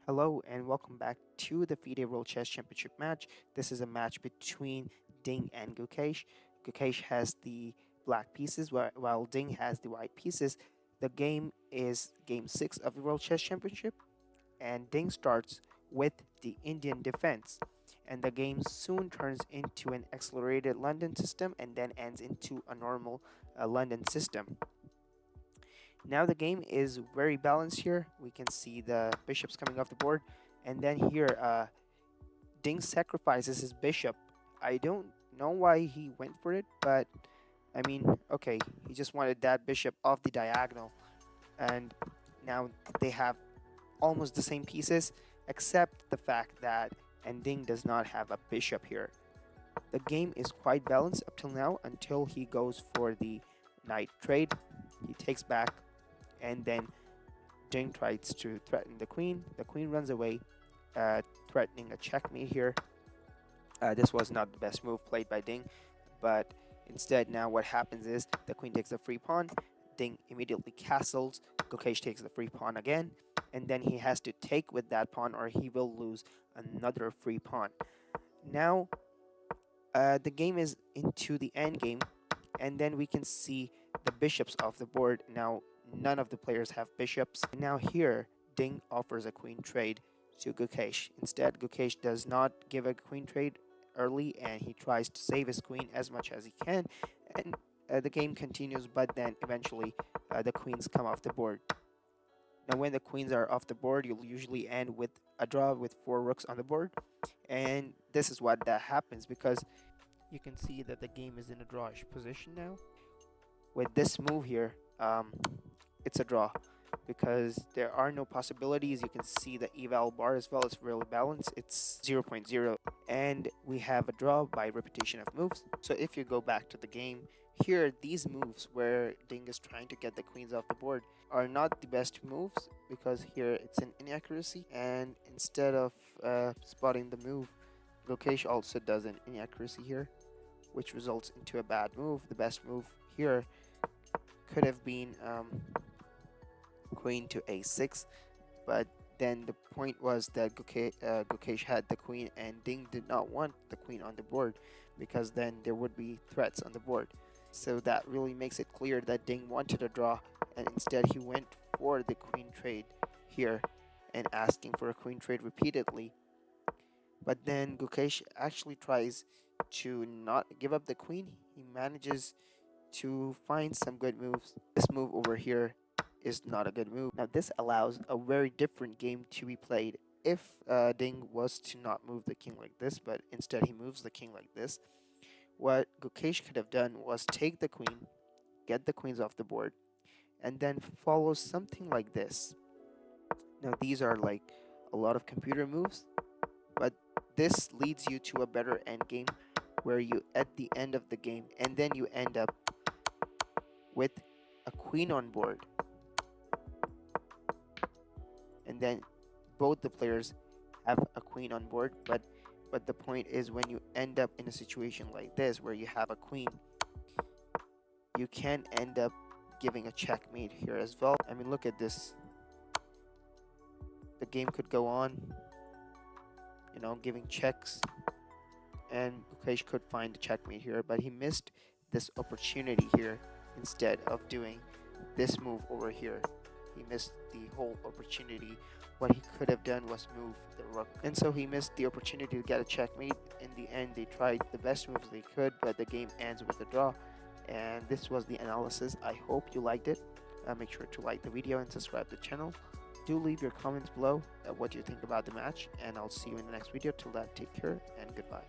Hello and welcome back to the Fide World Chess Championship match. This is a match between Ding and Gukesh. Gukesh has the black pieces while Ding has the white pieces. The game is game 6 of the World Chess Championship, and Ding starts with the Indian defense. And the game soon turns into an accelerated London system and then ends into a normal London system. Now the game is very balanced here. We can see the bishops coming off the board. And then here, Ding sacrifices his bishop. I don't know why he went for it, but I mean, okay, he just wanted that bishop off the diagonal. And now they have almost the same pieces, except the fact that Ding does not have a bishop here. The game is quite balanced up till now until he goes for the knight trade. He takes back, and then Ding tries to threaten the queen. The queen runs away, threatening a checkmate here. This was not the best move played by Ding, but instead now what happens is the queen takes the free pawn. Ding immediately castles. Gukesh takes the free pawn again, and then he has to take with that pawn or he will lose another free pawn. Now the game is into the end game, and then we can see the bishops off the board. Now none of the players have bishops. And now here Ding offers a queen trade to Gukesh. Instead, Gukesh does not give a queen trade early, and he tries to save his queen as much as he can, and the game continues, but then eventually the queens come off the board. Now when the queens are off the board, you'll usually end with a draw with 4 rooks on the board, and this is what that happens because you can see that the game is in a drawish position now. With this move here, it's a draw because there are no possibilities. You can see the eval bar as well. It's really balanced. It's 0.0, and we have a draw by repetition of moves. So if you go back to the game, here these moves where Ding is trying to get the queens off the board are not the best moves because here it's an inaccuracy, and instead of spotting the move, Gukesh also does an inaccuracy here, which results into a bad move. The best move here could have been queen to a6, but then the point was that Gukesh had the queen and Ding did not want the queen on the board because then there would be threats on the board. So that really makes it clear that Ding wanted a draw, and instead he went for the queen trade here and asking for a queen trade repeatedly. But then Gukesh actually tries to not give up the queen. He manages to find some good moves. This move over here is not a good move. Now this allows a very different game to be played. If Ding was to not move the king like this, but instead he moves the king like this, what Gukesh could have done was take the queen, get the queens off the board, and then follow something like this. Now these are like a lot of computer moves, but this leads you to a better endgame where you at the end of the game and then you end up with a queen on board, and then both the players have a queen on board, but the point is when you end up in a situation like this where you have a queen, you can end up giving a checkmate here as well. I mean, look at this. The game could go on, giving checks, and Gukesh could find a checkmate here, but he missed this opportunity here instead of doing this move over here. He missed the whole opportunity. What he could have done was move the rook, and so he missed the opportunity to get a checkmate. In the end, they tried the best moves they could, but the game ends with a draw. And this was the analysis. I hope you liked it. Make sure to like the video and subscribe to the channel. Do leave your comments below what you think about the match, and I'll see you in the next video. Till then, take care and goodbye.